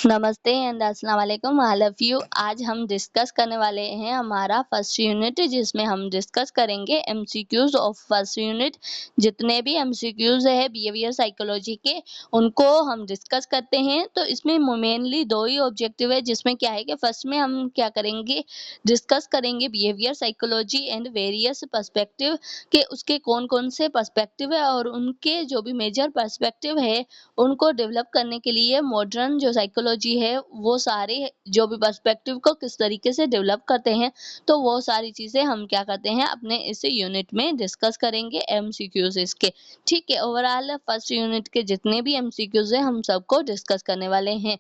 नमस्ते एंड अस्सलाम वालेकुम ऑल ऑफ यू। आज हम डिस्कस करने वाले हैं हमारा फर्स्ट यूनिट, जिसमें हम डिस्कस करेंगे एमसीक्यूज ऑफ फर्स्ट यूनिट। जितने भी एमसीक्यूज है बिहेवियर साइकोलॉजी के, उनको हम डिस्कस करते हैं। तो इसमें मेनली दो ही ऑब्जेक्टिव है, जिसमें क्या है कि फर्स्ट में हम क्या करेंगे, डिस्कस करेंगे behaviour psychology and various perspective के उसके कौन कौन से पर्सपेक्टिव है, और उनके जो भी मेजर पर्सपेक्टिव है उनको डेवलप करने के लिए मॉडर्न जो साइकोलॉजी है वो सारे जो भी पर्सपेक्टिव को किस तरीके से डेवलप करते हैं, तो वो सारी चीज़ें हम क्या करते हैं अपने इस यूनिट में डिस्कस करेंगे एमसीक्यूज इसके। ठीक है, ओवरऑल फर्स्ट यूनिट के जितने भी एमसीक्यूज हैं हम सबको डिस्कस करने वाले हैं।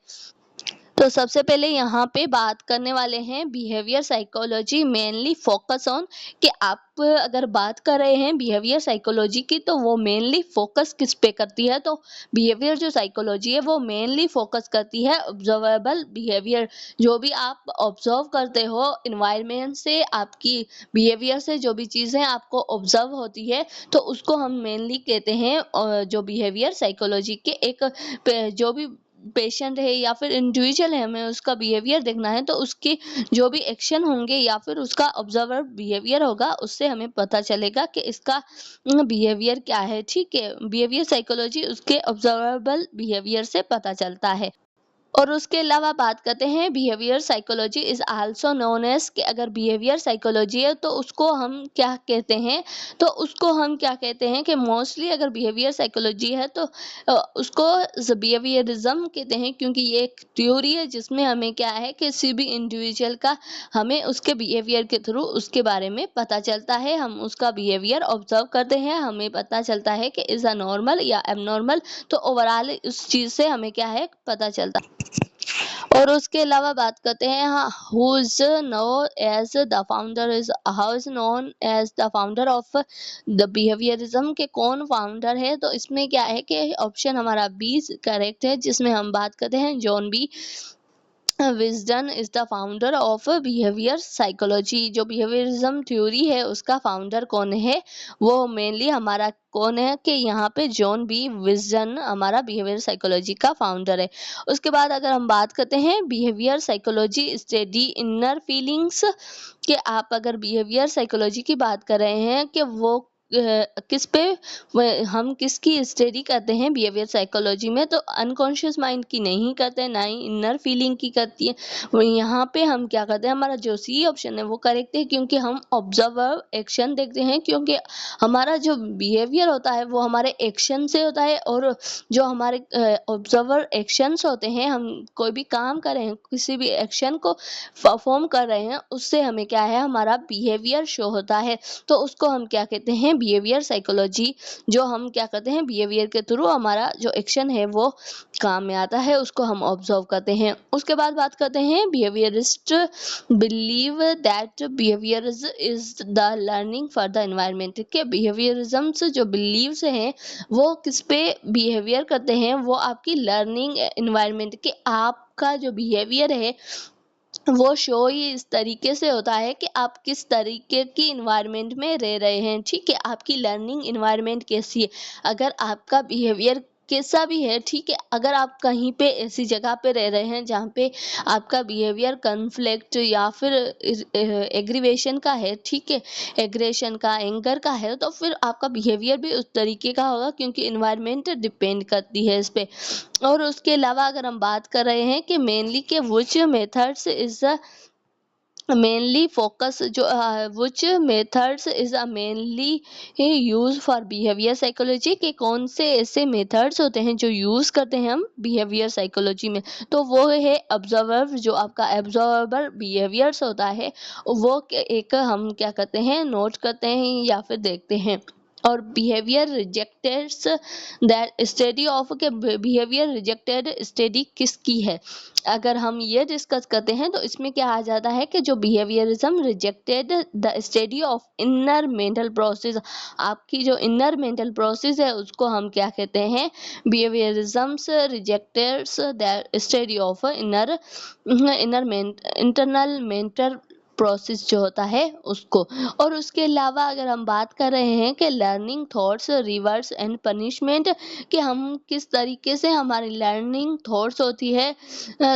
तो सबसे पहले यहाँ पे बात करने वाले हैं behaviour psychology mainly focus on, कि आप अगर बात कर रहे हैं बिहेवियर साइकोलॉजी की तो वो मेनली फोकस किस पे करती है। तो बिहेवियर जो साइकोलॉजी है वो मेनली फोकस करती है ऑब्जर्वेबल बिहेवियर। जो भी आप ऑब्जर्व करते हो इन्वायरमेंट से, आपकी बिहेवियर से जो भी चीज़ें आपको ऑब्जर्व होती है, तो उसको हम मेनली कहते हैं जो बिहेवियर साइकोलॉजी के एक जो भी पेशेंट है या फिर इंडिविजुअल है, हमें उसका बिहेवियर देखना है, तो उसके जो भी एक्शन होंगे या फिर उसका ऑब्जर्वर बिहेवियर होगा, उससे हमें पता चलेगा कि इसका बिहेवियर क्या है। ठीक है, बिहेवियर साइकोलॉजी उसके ऑब्जर्वेबल बिहेवियर से पता चलता है। और उसके अलावा बात करते हैं behaviour psychology is also known as, कि अगर बिहेवियर साइकोलॉजी है तो उसको हम क्या कहते हैं, तो उसको हम क्या कहते हैं कि मोस्टली अगर बिहेवियर साइकोलॉजी है तो उसको बिहेवियरिज्म कहते हैं, क्योंकि ये एक थ्योरी है जिसमें हमें क्या है कि किसी भी इंडिविजुअल का हमें उसके बिहेवियर के थ्रू उसके बारे में पता चलता है। हम उसका बिहेवियर ऑब्जर्व करते हैं, हमें पता चलता है कि इज अ नॉर्मल या एबनॉर्मल, तो ओवरऑल उस चीज़ से हमें क्या है पता चलता है। और उसके अलावा बात करते हैं हाँ, who is known as the founder is how is known as the founder of the behaviourism, के कौन फाउंडर है। तो इसमें क्या है कि ऑप्शन हमारा बी करेक्ट है, जिसमें हम बात करते हैं जॉन बी विजडन is the founder of behaviour psychology. जो बिहेवियरिज्म थ्योरी है उसका फाउंडर कौन है, वो मेनली हमारा कौन है कि यहाँ पे जॉन बी विजडन हमारा बिहेवियर साइकोलॉजी का फाउंडर है। उसके बाद अगर हम बात करते हैं behaviour psychology study inner feelings, कि आप अगर बिहेवियर साइकोलॉजी की बात कर रहे हैं कि वो किस पे हम किसकी स्टडी करते हैं बिहेवियर साइकोलॉजी में, तो अनकॉन्शियस माइंड की नहीं करते हैं, ना ही इनर फीलिंग की करती है। यहाँ पे हम क्या करते हैं, हमारा जो सी ऑप्शन है वो करेक्ट है, क्योंकि हम ऑब्जर्वर एक्शन देखते हैं, क्योंकि हमारा जो बिहेवियर होता है वो हमारे एक्शन से होता है, और जो हमारे ऑब्जर्वर एक्शंस होते हैं, हम कोई भी काम कर रहे हैं, किसी भी एक्शन को परफॉर्म कर रहे हैं, उससे हमें क्या है हमारा बिहेवियर शो होता है। तो उसको हम क्या कहते हैं बिहेवियर साइकोलॉजी। जो हम क्या करते हैं बिहेवियर के थ्रू हमारा जो एक्शन है वो काम में आता है, उसको हम ऑब्जर्व करते हैं। उसके बाद बात करते हैं behaviourist believe that behaviour is the learning for the environment, के बिहेवियरिज्म से जो बिलीव्स हैं वो किस पे बिहेवियर करते हैं, वो आपकी लर्निंग एनवायरनमेंट के आपका जो बिहेवियर है वो शो ही इस तरीके से होता है कि आप किस तरीके की इन्वायरमेंट में रह रहे हैं। ठीक है, आपकी लर्निंग इन्वायरमेंट कैसी है, अगर आपका बिहेवियर कैसा भी है, ठीक है, अगर आप कहीं पे ऐसी जगह पे रह रहे हैं जहाँ पे आपका बिहेवियर कन्फ्लिक्ट या फिर एग्रीवेशन का है, ठीक है, एग्रेशन का, एंगर का है, तो फिर आपका बिहेवियर भी उस तरीके का होगा, क्योंकि इन्वायरमेंट डिपेंड करती है इस पे। और उसके अलावा अगर हम बात कर रहे हैं कि मेनली के which methods is mainly focus, जो which methods is mainly use for behaviour psychology, के कौन से ऐसे मेथड्स होते हैं जो यूज करते हैं हम बिहेवियर साइकोलॉजी में, तो वो है ऑब्जर्वर, जो आपका ऑब्जर्वर बिहेवियर्स होता है वो एक हम क्या करते हैं नोट करते हैं या फिर देखते हैं। और बिहेवियर रिजेक्टेड्स दैट स्टडी ऑफ, के बिहेवियर रिजेक्टेड स्टडी किसकी है, अगर हम ये डिस्कस करते हैं तो इसमें क्या आ जाता है कि जो behaviourism rejected the study of inner mental process, आपकी जो इनर मेंटल प्रोसेस है उसको हम क्या कहते हैं behaviourisms rejected the study of inner internal mental process जो होता है उसको। और उसके अलावा अगर हम बात कर रहे हैं कि learning thoughts, reverse and punishment, कि हम किस तरीके से हमारी लर्निंग थॉट्स होती है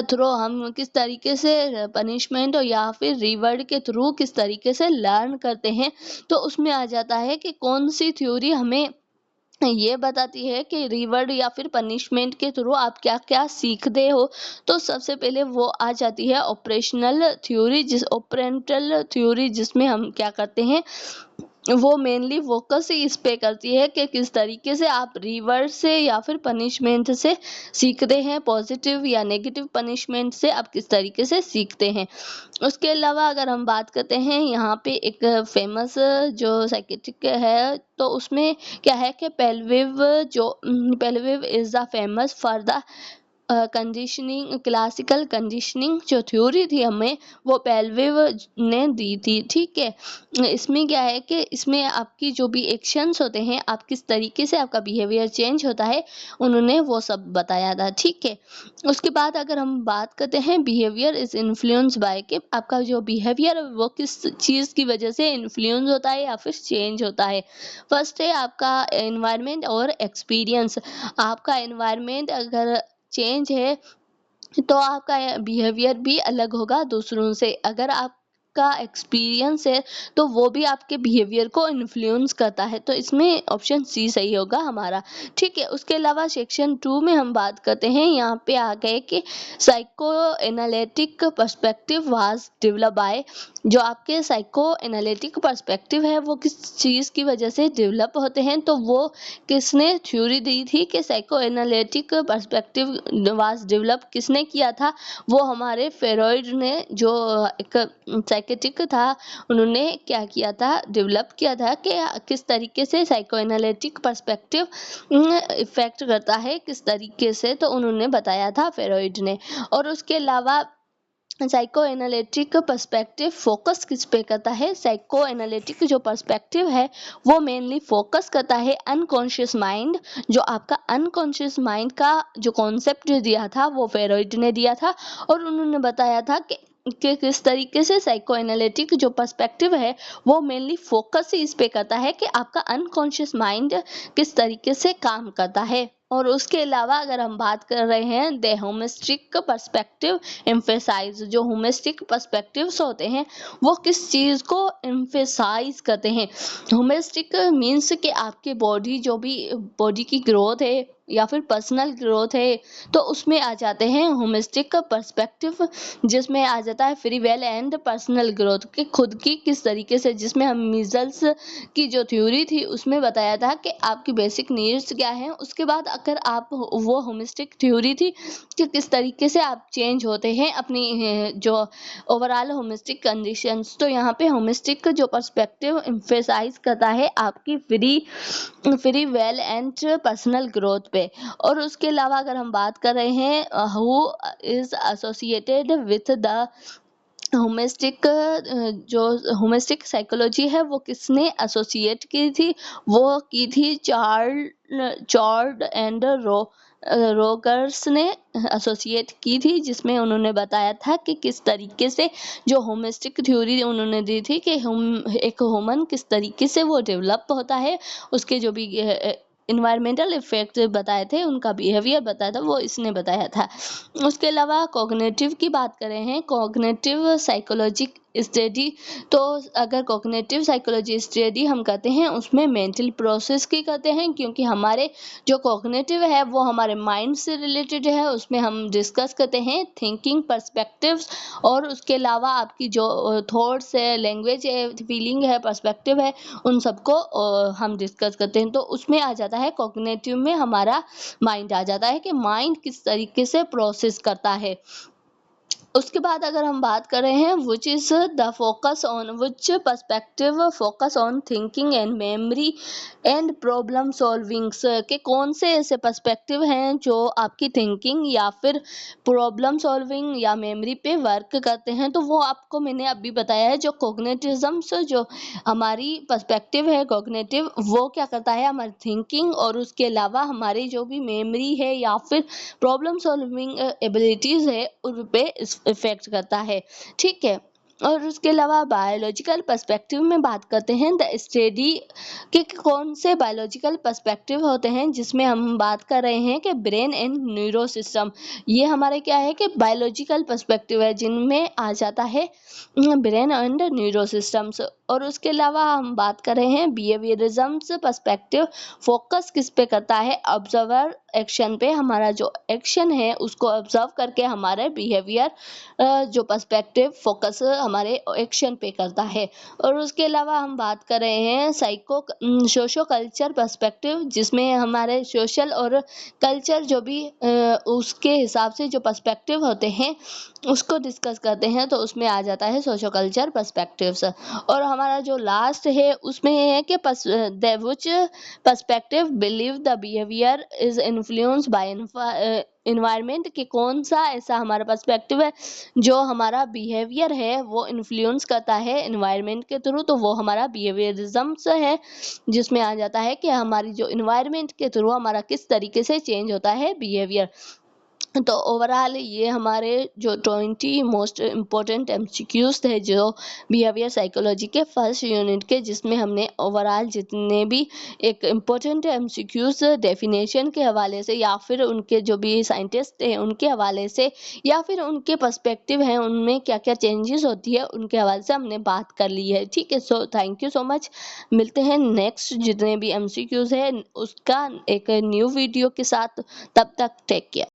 थ्रू हम किस तरीके से पनिशमेंट या फिर रिवर्ड के थ्रू किस तरीके से लर्न करते हैं, तो उसमें आ जाता है कि कौन सी थ्योरी हमें ये बताती है कि रिवॉर्ड या फिर पनिशमेंट के थ्रू आप क्या क्या सीखते हो। तो सबसे पहले वो आ जाती है ऑपरेशनल थ्योरी, ऑपरेंटल थ्योरी, जिसमें हम क्या करते हैं, वो मेनली फोकस ही इस पे करती है कि किस तरीके से आप रिवॉर्ड से या फिर पनिशमेंट से सीखते हैं, पॉजिटिव या नेगेटिव पनिशमेंट से आप किस तरीके से सीखते हैं। उसके अलावा अगर हम बात करते हैं, यहाँ पे एक फेमस जो साइकियाट्रिक है, तो उसमें क्या है कि Pavlov is the famous for the conditioning, classical conditioning जो थ्योरी थी हमें, वो पेलविव ने दी थी। ठीक है, इसमें क्या है कि इसमें आपकी जो भी एक्शंस होते हैं, आप किस तरीके से आपका बिहेवियर चेंज होता है, उन्होंने वो सब बताया था। ठीक है, उसके बाद अगर हम बात करते हैं बिहेवियर इज इन्फ्लुएंस बाय, कि आपका जो बिहेवियर है वो किस चीज़ की वजह से इन्फ्लुएंस होता है या फिर चेंज होता है। फर्स्ट है आपका एनवायरनमेंट और एक्सपीरियंस। आपका एनवायरनमेंट अगर चेंज है तो आपका बिहेवियर भी अलग होगा दूसरों से। अगर आपका एक्सपीरियंस है तो वो भी आपके बिहेवियर को इन्फ्लुएंस करता है। तो इसमें ऑप्शन सी सही होगा हमारा। ठीक है, उसके अलावा सेक्शन 2 में हम बात करते हैं, यहाँ पे आ गए कि psycho analytic perspective was develop by. जो आपके साइको एनालिटिक पर्सपेक्टिव है वो किस चीज़ की वजह से डेवलप होते हैं, तो वो किसने थ्योरी दी थी कि psycho analytic perspective was develop किसने किया था, वो हमारे फ्रॉइड ने, जो एक साइकेट्रिक था, उन्होंने क्या किया था, डेवलप किया था कि किस तरीके से साइको एनालिटिक पर्सपेक्टिव इफेक्ट करता है, किस तरीके से, तो उन्होंने बताया था फ्रॉइड ने। और उसके अलावा साइको एनालिटिक पर्सपेक्टिव फोकस किस पे करता है, साइको एनालिटिक जो पर्सपेक्टिव है वो मेनली फोकस करता है अनकॉन्शियस माइंड। जो आपका अनकॉन्शियस माइंड का जो कॉन्सेप्ट दिया था वो फ्रॉइड ने दिया था, और उन्होंने बताया था कि किस तरीके से साइको एनालिटिक जो पर्सपेक्टिव है वो मेनली फोकस ही इस पे करता है कि आपका अनकॉन्शियस माइंड किस तरीके से काम करता है। और उसके अलावा अगर हम बात कर रहे हैं द होमिस्टिक पर्सपेक्टिव एम्फेसाइज, जो होमिस्टिक पर्सपेक्टिव्स होते हैं वो किस चीज़ को एम्फेसाइज करते हैं। होमिस्टिक मीन्स कि आपके बॉडी, जो भी बॉडी की ग्रोथ है या फिर पर्सनल ग्रोथ है, तो उसमें आ जाते हैं होमिस्टिक पर्सपेक्टिव, जिसमें आ जाता है free well and personal growth, कि खुद की किस तरीके से, जिसमें हम मिजल्स की जो थ्योरी थी उसमें बताया था कि आपकी बेसिक नीड्स क्या हैं। उसके बाद अगर आप, वो होमिस्टिक थ्योरी थी कि किस तरीके से आप चेंज होते हैं अपनी जो ओवरऑल होमिस्टिक कंडीशंस। तो यहाँ पे होमिस्टिक जो पर्सपेक्टिव एम्फेसाइज करता है आपकी free well and personal growth पे। और उसके अलावा अगर हम बात कर रहे हैं who is associated with the humanistic, जो होमिस्टिक साइकोलॉजी है वो किसने एसोसिएट की थी, वो की थी चार्ल्ड एंड रोगर्स ने एसोसिएट की थी, जिसमें उन्होंने बताया था कि किस तरीके से, जो होमिस्टिक थ्योरी उन्होंने दी थी कि एक ह्यूमन किस तरीके से वो डेवलप होता है, उसके जो भी इन्वायरमेंटल इफेक्ट बताए थे, उनका बिहेवियर बताया था, वो इसने बताया था। उसके अलावा कॉग्निटिव की बात करें हैं, कॉग्निटिव साइकोलॉजी स्टडी, तो अगर कॉग्निटिव साइकोलॉजी स्टडी हम करते हैं उसमें मेंटल प्रोसेस की करते हैं, क्योंकि हमारे जो कॉग्निटिव है वो हमारे माइंड से रिलेटेड है। उसमें हम डिस्कस करते हैं थिंकिंग पर्सपेक्टिव्स, और उसके अलावा आपकी जो थॉट्स है, लैंग्वेज है, फीलिंग है, पर्सपेक्टिव है, उन सबको हम डिस्कस करते हैं। तो उसमें आ जाता है कॉग्निटिव में हमारा माइंड आ जाता है कि माइंड किस तरीके से प्रोसेस करता है। उसके बाद अगर हम बात कर रहे हैं which is the focus on, which perspective focus on thinking and memory and problem solvings, के कौन से ऐसे पर्सपेक्टिव हैं जो आपकी थिंकिंग या फिर प्रॉब्लम सॉल्विंग या मेमोरी पे वर्क करते हैं। तो वो आपको मैंने अभी बताया है, जो कॉग्निटिज्म्स, जो हमारी पर्सपेक्टिव है कॉग्निटिव, वो क्या करता है, हमारी थिंकिंग और उसके अलावा हमारी जो भी मेमोरी है या फिर प्रॉब्लम सॉल्विंग एबिलिटीज है उन पे इफेक्ट करता है। ठीक है, और उसके अलावा बायोलॉजिकल पर्सपेक्टिव में बात करते हैं द स्टडी के कौन से बायोलॉजिकल पर्सपेक्टिव होते हैं, जिसमें हम बात कर रहे हैं कि ब्रेन एंड न्यूरो सिस्टम। ये हमारे क्या है कि बायोलॉजिकल पर्सपेक्टिव है जिनमें आ जाता है ब्रेन एंड न्यूरो सिस्टम्स। और उसके अलावा हम बात कर रहे हैं बिहेवियरिज्म पर्सपेक्टिव, फोकस किस पे करता है, ऑब्जर्वर एक्शन पे, हमारा जो एक्शन है उसको ऑब्जर्व करके हमारे बिहेवियर जो पर्सपेक्टिव फोकस हमारे एक्शन पे करता है। और उसके अलावा हम बात कर रहे हैं सोशो कल्चर पर्सपेक्टिव, जिसमें हमारे सोशल और कल्चर जो भी उसके हिसाब से जो पर्सपेक्टिव होते हैं उसको डिस्कस करते हैं, तो उसमें आ जाता है सोशो कल्चर पर्सपेक्टिव्स। और हमारा जो लास्ट है उसमें ये है कि which perspective believe the behaviour is influenced by environment, कि कौन सा ऐसा हमारा पर्सपेक्टिव है जो हमारा बिहेवियर है वो इन्फ्लुएंस करता है इन्वायरमेंट के थ्रू, तो वो हमारा बिहेवियरिज्म है, जिसमें आ जाता है कि हमारी जो इन्वायरमेंट के थ्रू हमारा किस तरीके से चेंज होता है बिहेवियर। तो ओवरऑल ये हमारे जो 20 मोस्ट इम्पोर्टेंट एमसीक्यूज थे जो बिहेवियर साइकोलॉजी के फर्स्ट यूनिट के, जिसमें हमने ओवरऑल जितने भी एक इम्पोर्टेंट एमसीक्यूज डेफिनेशन के हवाले से या फिर उनके जो भी साइंटिस्ट हैं उनके हवाले से या फिर उनके पर्सपेक्टिव हैं उनमें क्या क्या चेंजेस होती है उनके हवाले से हमने बात कर ली है। ठीक है, so thank you so much. मिलते हैं नेक्स्ट जितने भी एमसीक्यूज है उसका एक न्यू वीडियो के साथ, तब तक टेक केयर।